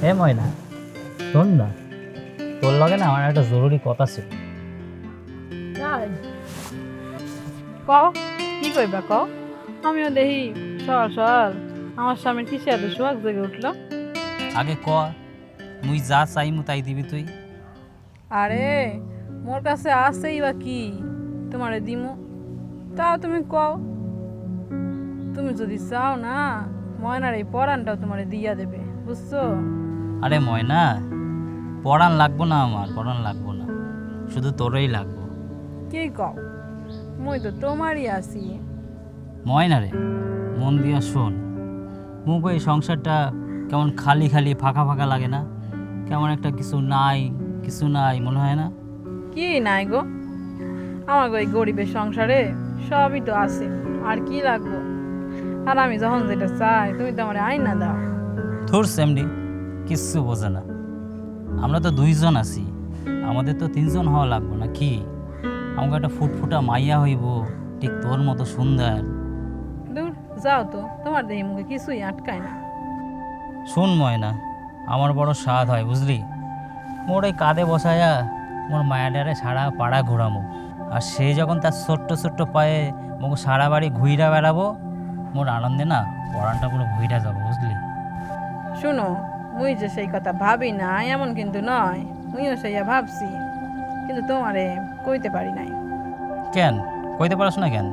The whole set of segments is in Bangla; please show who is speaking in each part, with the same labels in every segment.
Speaker 1: এ ময়না, শোন না, তোর লগে না আমার একটা জরুরি কথা ছিল।
Speaker 2: তাই কও, কি কইবা কও। আমিও দেখি সকাল সকাল আমার স্বামীর কিসে এত সোহাগ জেগে উঠলো।
Speaker 1: আগে ক, মুই যা চাইমু তাই দিবি তুই?
Speaker 2: আরে মোর কাছে আছেই বা কি তোমারে দিমু, তাও তুমি কও। তুমি যদি চাও না, ময়নার এই পরানটাও তোমারে দিয়া দেবে, বুঝছো?
Speaker 1: আরে ময়না, পড়ান লাগবো না, আমার পড়ান লাগবো না, শুধু তোরই লাগবো।
Speaker 2: কি কও, মুই তো তোমারই আছি।
Speaker 1: ময়না রে, মন দিয়া শোন, মুখ এই সংসারটা কেমন খালি খালি ফাঁকা ফাঁকা লাগে না? কেমন একটা কিছু নাই মনে হয় না?
Speaker 2: কি নাই গো, আমার ওই গরিবের সংসারে সবই তো আছে, আর কি লাগবো? আর আমি যখন যেটা চাই তুমি তো আমার আইনা দাও।
Speaker 1: থোর সেমডি, কিচ্ছু বোঝে না। আমরা তো দুইজন আছি, আমাদের তো তিনজন হওয়া লাগবো না কি? আমাকে একটা ফুটফুটা মাইয়া হইব, ঠিক তোর মতো সুন্দর।
Speaker 2: দূর যাও তো, তোমার দেহি মুখে কিছুই আটকায় না।
Speaker 1: শুন ময়না, আমার বড় স্বাদ হয় বুঝলি, মোর এই কাঁধে বসায়া মোর মায়াডারে সারা পাড়া ঘোরামো, আর সে যখন তার ছোট্ট ছোট্ট পায়ে মোকে সারা বাড়ি ঘুইরা বেড়াবো, মোর আনন্দে না পরানটা পুরো ঘুইরা যাবো বুঝলি।
Speaker 2: শুনো, মুই যে সেই কথা ভাবি না এমন কিন্তু নয়, মুইও সেইয়া ভাবছি, কিন্তু তোমারে কইতে পারি নাই।
Speaker 1: কেন কইতে পারছ না কেন?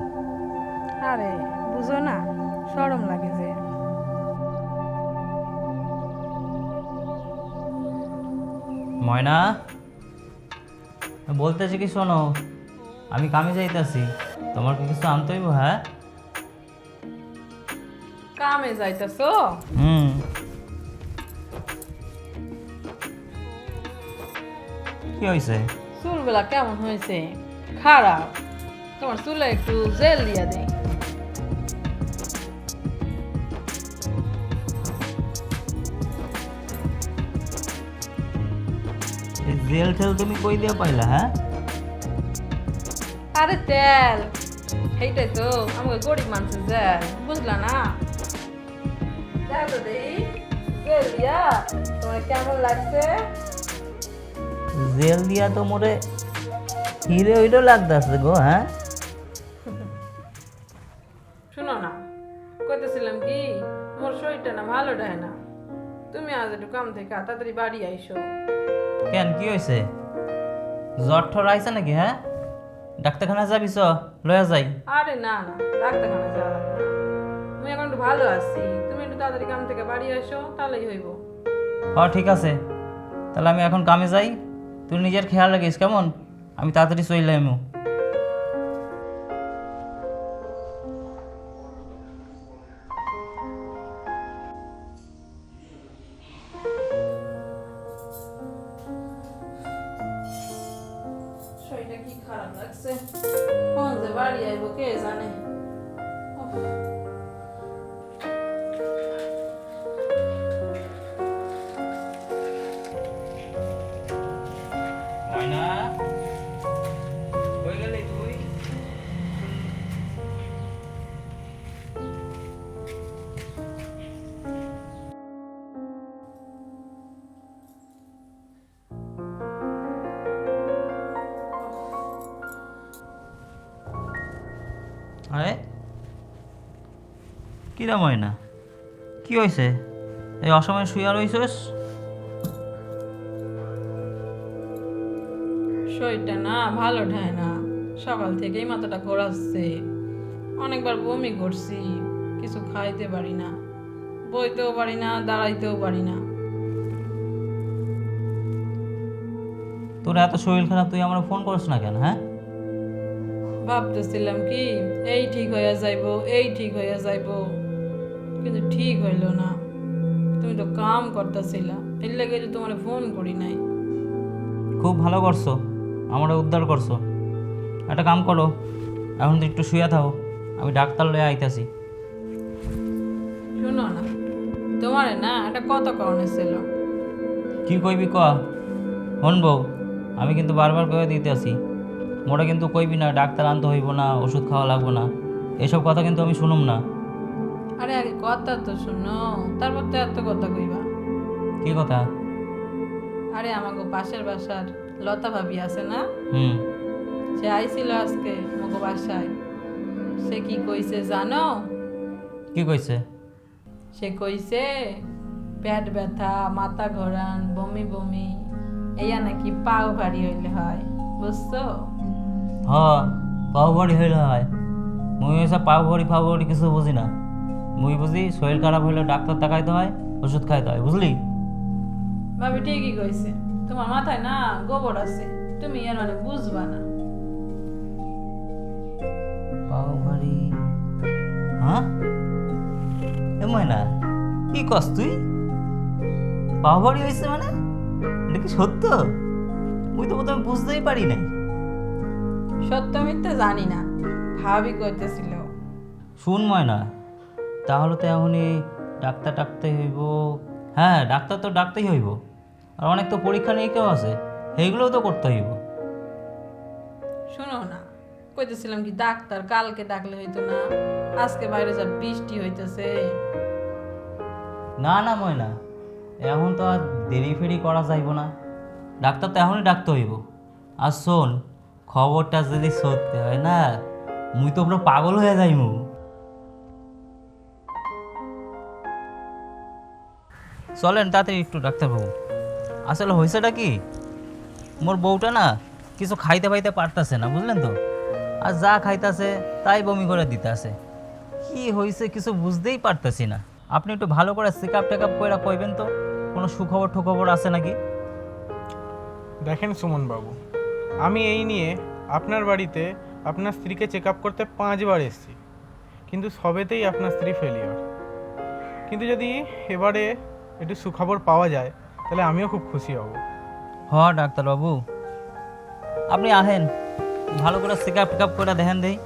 Speaker 2: আরে বুঝো না, শরম লাগে যে।
Speaker 1: ময়না, বলতেছি কি শোনো, আমি কামে যাইতাছি, তোমার কি কিছু আনতে হইব? হ্যাঁ,
Speaker 2: কামে যাইতেছো?
Speaker 1: হুম। কি হয়েছে?
Speaker 2: চুলগুলা কেমন হয়েছে? খারাপ। তোমার চুলে একটু জেল দিয়া দেই।
Speaker 1: এই জেল ঠেল তুমি কই দিয়া পাইলা? হ্যাঁ,
Speaker 2: আরে তেল, এইটাই তো আমাকে গরিব মানুষের জেল, বুঝলা না? দেখো তো দেই, জেল দিয়া তোমার কেমন লাগছে?
Speaker 1: জেল দিয়া তো মোরে হিরে হইলেও লাগতেছে গো। হ্যাঁ,
Speaker 2: শুনো না, কইতেছিলাম কি, মোর শরীরটা না ভালো দেয় না, তুমি আজ একটু কাম থেকে তাড়াতাড়ি বাড়ি আইসো।
Speaker 1: কেন কি হয়েছে? জ্বর ঠর আইছে নাকি? হ্যাঁ, ডাক্তারখানা যাবি? চ লয়া যাই।
Speaker 2: আরে না না, ডাক্তারখানা যাওয়া লাগবে না, আমি এখন একটু ভালো আছি, তুমি একটু তাড়াতাড়ি কাম থেকে বাড়ি আসো, তাহলেই হইব।
Speaker 1: ঠিক আছে, তাহলে আমি এখন কামে যাই, তুই নিজের খেয়াল রাখিস কেমন? আমি তাড়াতাড়ি চলে যাবো।
Speaker 2: শরীরটা কি খারাপ লাগছে, কোন যে বাড়ি আইব কে জানে। উফ।
Speaker 1: ময়না, কই গেলি তুই? আরে কিরা ময়না, কি হয়েছে? এই অসময়ে শুয়ে রইছস?
Speaker 2: শরীরটা না ভালো ঠায় না, সকাল থেকেই মাথাটা ঘোরাচ্ছে, অনেকবার বমি করছি, কিছু খাইতে পারি না, বইতেও পারি না, দাঁড়াইতেও পারি না।
Speaker 1: তোর এত শরীর খারাপ, তুই আমার ফোন করিস না কেন? হ্যাঁ,
Speaker 2: ভাবতেছিলাম কি এই ঠিক হইয়া যাইবো, এই ঠিক হইয়া যাইবো, কিন্তু ঠিক হইল না। তুমি তো কাম করতেছিলা, এর লাগে যে তোমার ফোন করি নাই।
Speaker 1: খুব ভালো করছো, আমার উদ্ধার করছো। একটা কাম করো, এখন তো একটু শুয়ে থাকো, আমি ডাক্তার লয়ে আইতাছি।
Speaker 2: শুনো না, তোমারে না একটা কথা কারণে ছিল।
Speaker 1: কি কইবি ক? শুনবো, আমি কিন্তু বারবার কয়ে দিতে আসি, মোরা কিন্তু কইবি না ডাক্তার আনতে হইব না, ওষুধ খাওয়া লাগবো না, এসব কথা কিন্তু আমি শুনুম না।
Speaker 2: আরে আগে কথা তো শুনো, তারপর তো এত কথা কইবা।
Speaker 1: কি কি কথা?
Speaker 2: আরে আমাকে পাশের বাসার লতা ভাবি আছে না,
Speaker 1: হুম।
Speaker 2: সে আইছিল আজকে আমাকে বাসায়। সে কি কইছে জানো?
Speaker 1: কি কইছে?
Speaker 2: সে কইছে পেট ব্যথা, মাথা ঘোরান, বমি বমি, এইয়া নাকি পাও ভারী হইলে হয়, বুঝছো?
Speaker 1: হ, পাও ভরি হইলে হয়। মুই এসব পাও ভরি কিছু বুঝি না। মুই বুঝি শরীর খারাপ হইলে ডাক্তার দেখাইতে হয়, ওষুধ খাইতে হয়, বুঝলি?
Speaker 2: ভাবি ঠিকই কইছে, তোমার মাথায় না গোবর আছে, তুমি এর মানে বুঝবা না।
Speaker 1: পাও ভারি? হ্যাঁ, এমন না, কি কস তুই? পাও ভারি হয়েছে মানে? এটা কি সত্য? মুই তো প্রথমে বুঝতেই পারি নাই।
Speaker 2: সত্য মিথ্যে জানি না, ভাবি কইতেছিল।
Speaker 1: শুন ময়না, তাহলে তো এমনই ডাক্তার ডাকতে হইব। হ্যাঁ, ডাক্তার তো ডাকতেই হইব। আর অনেক তো পরীক্ষা নিরীক্ষাও আছে, সেইগুলোও তো করতে হইব।
Speaker 2: শোনো না, কইতেছিলাম কি ডাক্তার কালকে ডাকলে হইতো না? আজকে বাইরে যা বৃষ্টি হইতেছে।
Speaker 1: না না ময়না, এখন তো আর দেরি ফেরি করা যাইব না। ডাক্তার তো এখনই ডাকতে হইব। আর শোন, খবরটা যদি সত্যি হয় না, মুই তো পুরো পাগল হয়ে যাইমু। চলেন তাড়াতাড়ি একটু ডাক্তারবাবু। আসলে হয়েছেটা কি, মোর বউটা না কিছু খাইতে পাইতে পারতাছে না, বুঝলেন তো। আর যা খাইতাছে তাই বমি করে দিতেছে। কি হয়েছে কিছু বুঝতেই পারতেছি না। আপনি একটু ভালো করে চেক আপ টেক আপ করে কইবেন তো, কোনো সুখবর ঠুখবর আছে নাকি?
Speaker 3: দেখেন সুমনবাবু, আমি এই নিয়ে আপনার বাড়িতে আপনার স্ত্রীকে চেক আপ করতে 5 বার এসেছি, কিন্তু সবেতেই আপনার স্ত্রী ফেলিওর। কিন্তু যদি এবারে একটু সুখবর পাওয়া যায় তাহলে আমিও খুব খুশি হব।
Speaker 1: হ ডাক্তারবাবু, আপনি আহেন, ভালো করে চেক আপ টেক আপ করে দেখেন দেই।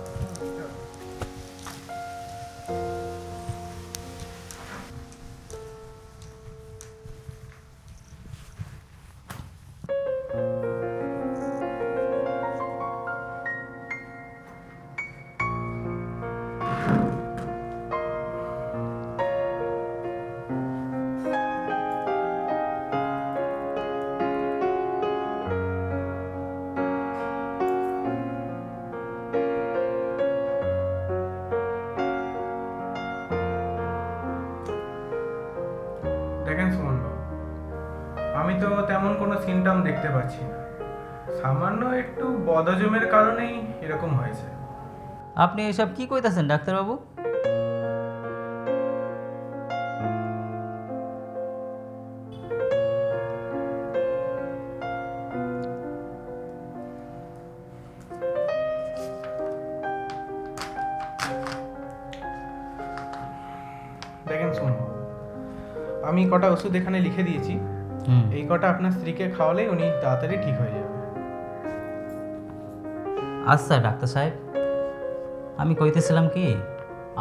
Speaker 3: দেখেন সুমনবাবু, আমি তো তেমন কোনো সিমটম দেখতে পাচ্ছি না। সামান্য একটু বদহজমের কারণেই এরকম হয়েছে।
Speaker 1: আপনি এসব কি কইতাছেন ডাক্তারবাবু?
Speaker 3: দেখেন সুমনবাবু, আমি কটা ওষুধ এখানে লিখে দিয়েছি,
Speaker 1: হুম।
Speaker 3: এই কটা আপনার স্ত্রীকে খাওয়ালেই উনি তাড়াতাড়ি ঠিক হয়ে যাবে।
Speaker 1: আচ্ছা ডাক্তার সাহেব, আমি কইতেছিলাম কি,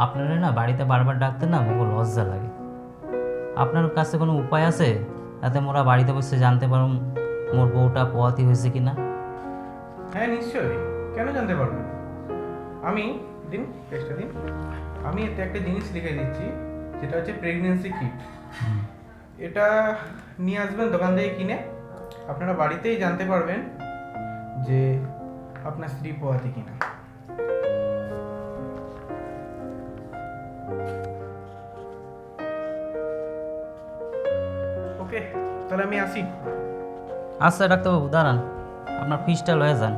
Speaker 1: আপনারা না বাড়িতে বারবার ডাকতে না মোর লজ্জা লাগে। আপনার কাছে কোনো উপায় আছে যাতে মোরা বাড়িতে বসে জানতে পারুম মোর বউটা পোয়াতি হয়েছে কিনা?
Speaker 3: হ্যাঁ নিশ্চয়ই, কেন জানতে পারবেন। আমি দিন টেস্টটা দিন, আমি এতে একটা জিনিস লিখে দিচ্ছি, যেটা হচ্ছে প্রেগনেন্সি কিট। এটা নিয়ে আসবেন দোকান থেকে কিনে, আপনারা বাড়িতেই জানতে পারবেন যে আপনার স্ত্রী পোয়াতি কিনা। ওকে, তাহলে আমি আসি।
Speaker 1: আচ্ছা ডাক্তারবাবু দাঁড়ান, আপনার ফিসটা লয়ে যান।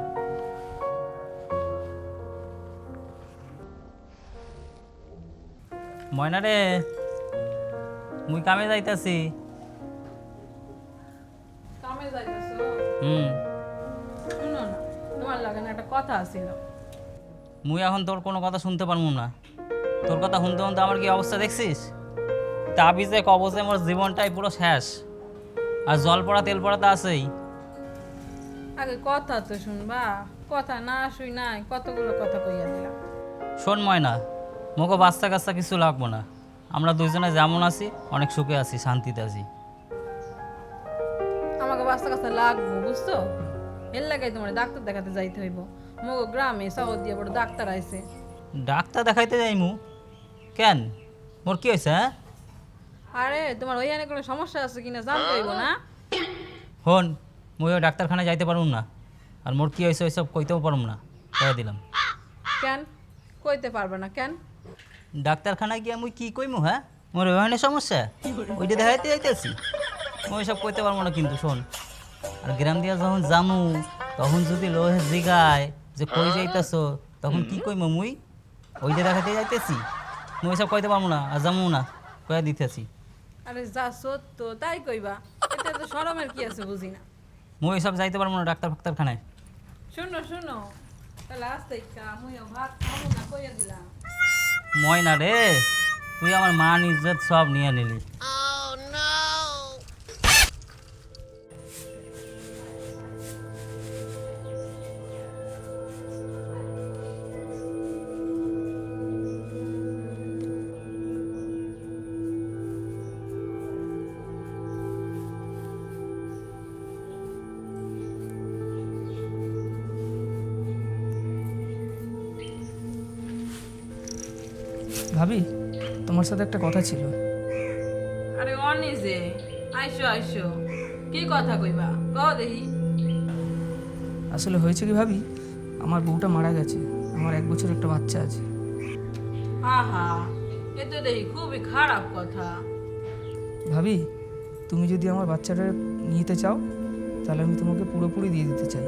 Speaker 1: ময়না রে, মুই কামে যাইতাছি।
Speaker 2: কামে যাইতেছো?
Speaker 1: হুম।
Speaker 2: শুনো না, তোমার লাগে না একটা কথা আছিল।
Speaker 1: মুই এখন তোর কোনো কথা শুনতে পারবো না। তোর কথা শুনতে শুনতে আমার কি অবস্থা দেখছিস? তাবিজে কবজে মোর জীবনটাই পুরো শেষ। আর জল পড়া তেল পড়া তো আছেই।
Speaker 2: আগে কথা তো শুনবা, কথা না শুই নাই কতগুলো কথা কইয়া দিলাম।
Speaker 1: শোন ময়না, মোকে বাচ্চা কাচ্চা কিছু লাগবো না। আমরা দুইজনে যেমন আছি অনেক সুখে আছি, শান্তিতে আছি।
Speaker 2: আমাকে বাচ্চা কাচ্চা লাগবো, বুঝছো? এর লাগাই তোমার ডাক্তার দেখাতে যাইতে হইব। মগো গ্রামে শহর দিয়ে বড় ডাক্তার আইছে।
Speaker 1: ডাক্তার দেখাইতে যাইমু কেন? মোর কি হয়েছে? হ্যাঁ,
Speaker 2: আরে তোমার ওইখানে কোনো সমস্যা আছে কিনা জানতে হইব না?
Speaker 1: হন মুইও ডাক্তারখানায় যাইতে পারুম না, আর মোর কি হয়েছে ওইসব কইতেও পারুম না, কয়ে দিলাম।
Speaker 2: কেন কইতে পারবে না কেন?
Speaker 1: ডাক্তারখানায় গিয়ে মুই কি কইমু? হ্যাঁ, মোর ওইখানে সমস্যা ওইটা দেখাইতে যাইতেছি, মুই সব কইতে পারবো না কিন্তু। শোন, আর গ্রাম দিয়া যখন জামু তখন যদি লোহে জিগায় যে কই যাইতেছো, তখন কি কইমু মুই? ওইটা দেখাতে যাইতেছি, মুই সব কইতে পারবো না আর জামু না, কয়ে দিতেছি।
Speaker 2: আরে যা সত্য তাই কইবা, এতে তো শরমের কি আছে বুঝি না।
Speaker 1: মুই সব যাইতে পারবো না ডাক্তারখানায়।
Speaker 2: শুনো শুনো, তাহলে আসতে আমিও ভাত খাবো না কইয়া দিলাম।
Speaker 1: ময়না রে, তুই আমার মান ইজ্জত সব নিয়ে নিলি।
Speaker 4: ভাবি, তোমার সাথে একটা কথা ছিল।
Speaker 2: আরে অনি যে, আইসো আইসো, কি কথা কইবা কও দেখি।
Speaker 4: আসলে হয়েছে কি ভাবি, আমার বউটা মারা গেছে, আমার 1 বছর একটা বাচ্চা আছে।
Speaker 2: আহা, এ তো দেখি খুবই খারাপ কথা।
Speaker 4: ভাবি, তুমি যদি আমার বাচ্চাটা নিতে চাও তাহলে আমি তোমাকে পুরোপুরি দিয়ে দিতে চাই।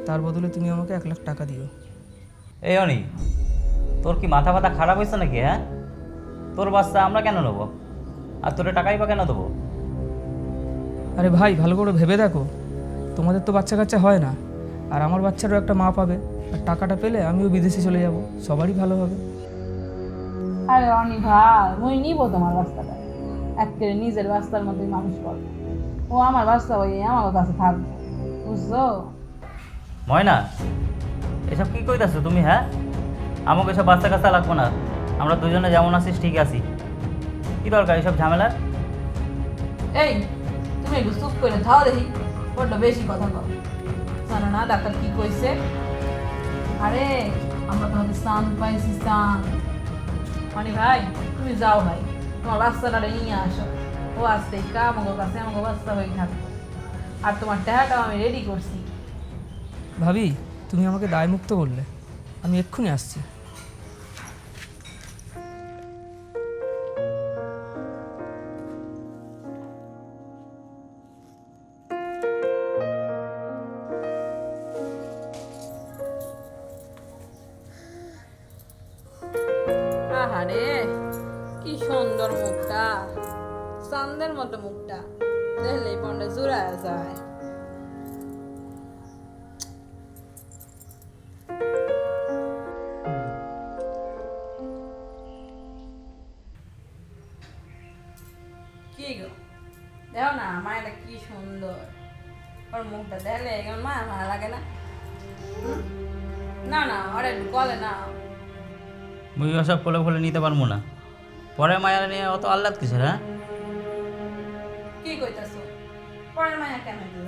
Speaker 4: তার বদলে তুমি আমাকে 1 লাখ টাকা দিও।
Speaker 1: এই অনি, তোর কি মাথা ব্যথা খারাপ হয়েছে নাকি? হ্যাঁ, তোর বাচ্চা আমরা কেন নেবো, আর তোর টাকাই বা কেন দেবো?
Speaker 4: আরে ভাই, ভালো করে ভেবে দেখো, তোমাদের তো বাচ্চা কাচ্চা হয় না, আর আমার বাচ্চারও একটা মা পাবে, আর টাকাটা পেলে আমিও বিদেশে চলে যাব, সবারই ভালো হবে।
Speaker 2: আরে অনি ভাই, মুই নিব তোমার বাচ্চাটা, একেবারে নিজের বাচ্চার মধ্যেই মানুষ করো। ও আমার বাচ্চা ওই আমার কাছে থাকবে, বুঝছো?
Speaker 1: ময়না, এসব কি কইতাছো তুমি? হ্যাঁ, আমাকে এসব বাচ্চা কাচ্চা লাগবো না, আমরা দুজনে যেমন আছিস ঠিক আছি। কি দরকার এসব ঝামেলার?
Speaker 2: এই তুমি একটু চুপ করে থাও দেখি, বড্ড বেশি কথা কও। জানো না ডাক্তার কি কইছে? আরে আমরা তো হাতে চান পাইছি, চান। মানে ভাই তুমি যাও ভাই, তোমার বাচ্চাটা নিয়ে আসো, ও আসতে আমাকে কাছে আমাকে বাচ্চা হয়ে থাকবে। আর তোমার টাকাটাও আমি রেডি করছি।
Speaker 4: ভাবি, তুমি আমাকে দায়মুক্ত করলে, আমি এক্ষুনি আসছি।
Speaker 2: আহারে কি সুন্দর মুখটা, চাঁদের মতো মুখটা, দেখলেই পন্ডে জুড়ায় যায়। কি গো, দেখো না মায়েরা কি সুন্দর, ওর মুখটা দেখলে কেমন মায়া মায়া লাগে না? হুম? না না, ওরে গলে না।
Speaker 1: মুই ওসব কোলে ফলে নিতে পারবো না, পরে মায়া নিয়ে অত আহ্লাদ কিসের? হ্যাঁ,
Speaker 2: কি কইতাছো? পরের মায়া কেন দিল?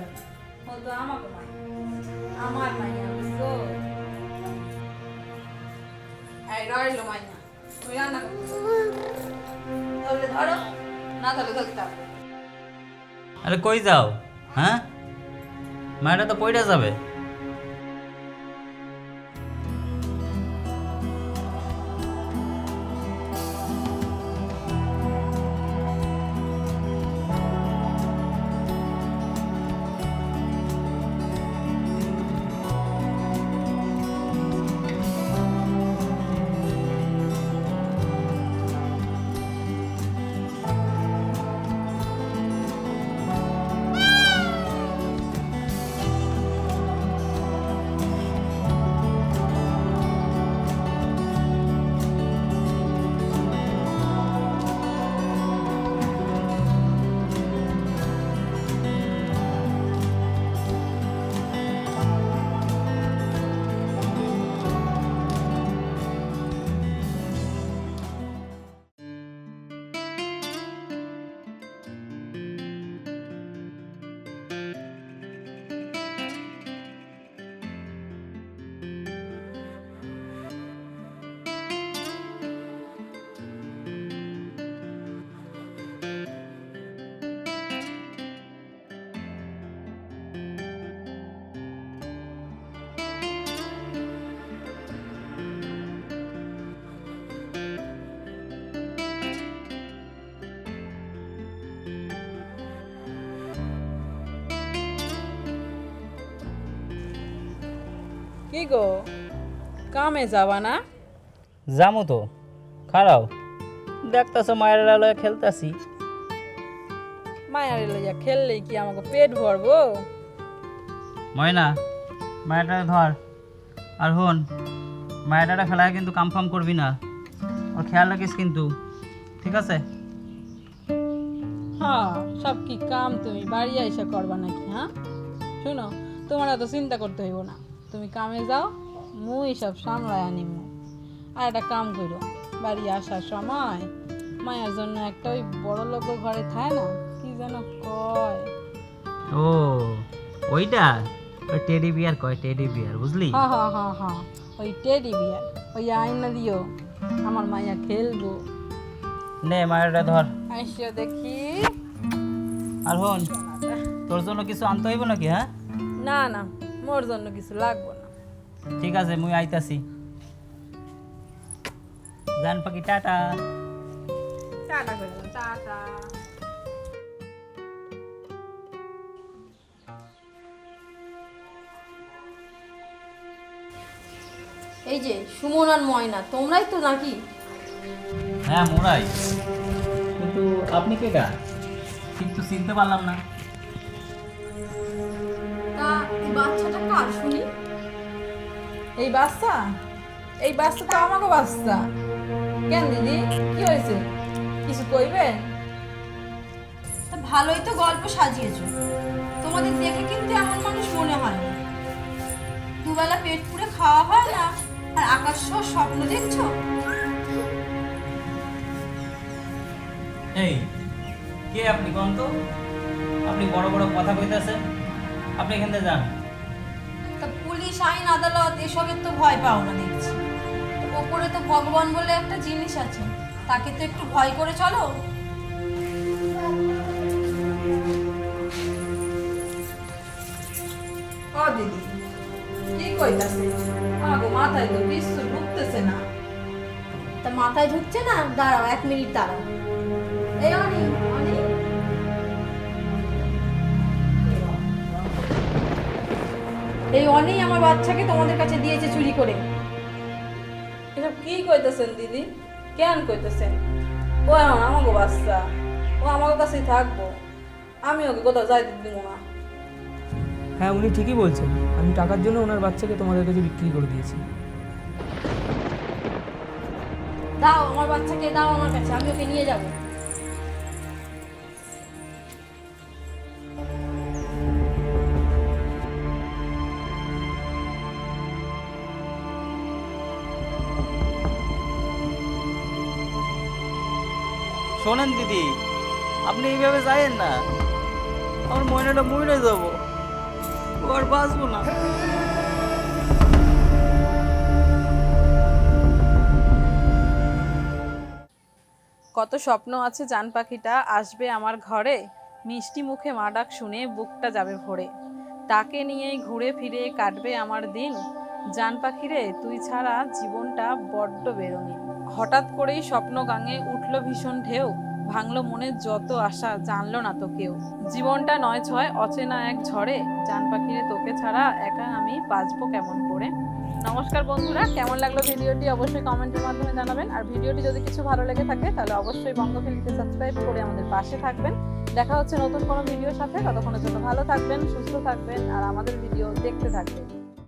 Speaker 2: ও তো আমাকে মায়া, আমার মায়া, বুঝছো? এই রইলো মায়া, তুমি রান্না করতেছো, ধরলে ধরো, না ধরলে ধরতে হবে।
Speaker 1: আরে কই যাও? হ্যাঁ, মায়াটা তো পইড়া যাবে।
Speaker 2: কি গো, কামে যাবা না?
Speaker 1: যামো তো, খারাও দেখতাছো মায়ের লয়ে খেলতাছি।
Speaker 2: মায়ারে লইয়া খেললেই কি আমাকে পেট ভরবো?
Speaker 1: ময়না, মায়েরটা ধর। আর হন, মায়েরটা খেলায় কিন্তু কামফাম করবি না, ওর খেয়াল রাখিস কিন্তু, ঠিক আছে?
Speaker 2: হ্যাঁ, সব কি কাম তুমি বাড়ি আইসা করবা নাকি? হ্যাঁ শোনো, তোমার এত চিন্তা করতে হইব না, তুমি কামে যাও, মুই সব সামলায় আনিম। আর একটা কাম করো, বাড়ি আসার সময় মায়ের জন্য একটা ওই বড় লোকের ঘরে থাকে না, কি যেন কয়?
Speaker 1: ও ওইটা, ওই টেডি বিয়ার কয়, টেডি বিয়ার, বুঝলি?
Speaker 2: হ্যাঁ হ্যাঁ হ্যাঁ হ্যাঁ, ওই টেডি বিয়ার, ওই আইনা দিও, আমার মাইয়া খেলবো।
Speaker 1: নে মায়েরটা ধর।
Speaker 2: আইসা দেখি।
Speaker 1: আর হন, তোর জন্য কিছু আনতে হইব নাকি? হ্যাঁ
Speaker 2: না না, মোর জন্য কিছু লাগবে না।
Speaker 1: ঠিক আছে, মুই আইতাছি। জান পাখি, টাটা।
Speaker 2: টাটা করে দাও, টাটা।
Speaker 5: এই যে সুমন আর ময়না, তোমরাই তো নাকি?
Speaker 1: হ্যাঁ মোরাই, কিন্তু আপনি কে গা? ঠিক তো চিনতে পারলাম না।
Speaker 5: তা এই বাচ্চাটা কার শুনি?
Speaker 2: এই বাচ্চা, এই বাচ্চা তো আমাকে বাচ্চা। কেন দিদি, কি হয়েছে, কিছু কইবেন?
Speaker 5: তা ভালোই তো গল্প সাজিয়েছো, তোমাদের দেখে কিন্তু এমন মানুষ মনে হয় না। দুবেলা পেট পুড়ে খাওয়া হয় না, আর আকাশ ছোঁয়া স্বপ্ন দেখছো?
Speaker 1: এই কে আপনি কোন তো? আপনি বড় বড় কথা কইতেছেন, আপনি এখান থেকে যান।
Speaker 5: তা পুলিশ, আইন, আদালত এসবের তো ভয় পাও না দেখছি। ওপরে তো ভগবান বলে একটা জিনিস আছে, তাকে তো একটু ভয় করে চলো।
Speaker 2: ও দিদি, কি কইতাছে? আমাকে মাথায় তো কিছু ঢুকতেছে না।
Speaker 5: তা মাথায় ঢুকছে না? দাঁড়াও, 1 মিনিট দাঁড়াও। এই অনি, অনি, এই অনি আমার বাচ্চাকে তোমাদের কাছে দিয়েছে চুরি করে।
Speaker 2: এসব কি কইতেছেন দিদি, কেন কইতেছেন? ও এখন আমাকে বাচ্চা, ও আমার কাছেই থাকবো, আমি ওকে কোথাও যাইতে দিব না।
Speaker 4: হ্যাঁ, উনি ঠিকই বলছেন। আমি টাকার জন্য ওনার বাচ্চাকে তোমাদের কাছে বিক্রি করে দিয়েছি।
Speaker 5: দাও আমার বাচ্চাকে, দাও আমার কাছে, আমি ওকে নিয়ে যাব।
Speaker 1: শোনেন দিদি, আপনি এইভাবে যাইয়েন না, আমার ময়নাটা মরে যাবো, ও আর বাঁচবো না।
Speaker 2: কত স্বপ্ন আছে জান পাখিটা আসবে আমার ঘরে, মিষ্টি মুখে মা ডাক শুনে বুকটা যাবে ভরে, তাকে নিয়েই ঘুরে ফিরে কাটবে আমার দিন, জান পাখিরে তুই ছাড়া জীবনটা বড্ড বেরোনি। হঠাৎ করেই স্বপ্ন গাঙে উঠল ভীষণ ঢেউ, ভাঙলো মনের যত আশা, জানলো না তো কেউ। জীবনটা নয় ছয় অচেনা এক ঝড়ে, জান পাখিরে তোকে ছাড়া একা আমি বাঁচবো কেমন করে। নমস্কার বন্ধুরা, কেমন লাগলো ভিডিওটি অবশ্যই কমেন্টের মাধ্যমে জানাবেন। আর ভিডিওটি যদি কিছু ভালো লেগে থাকে তাহলে অবশ্যই বঙ্গফিল্মকে সাবস্ক্রাইব করে আমাদের পাশে থাকবেন। দেখা হচ্ছে নতুন কোনো ভিডিওর সাথে, ততক্ষণের জন্য ভালো থাকবেন, সুস্থ থাকবেন আর আমাদের ভিডিও দেখতে থাকবেন।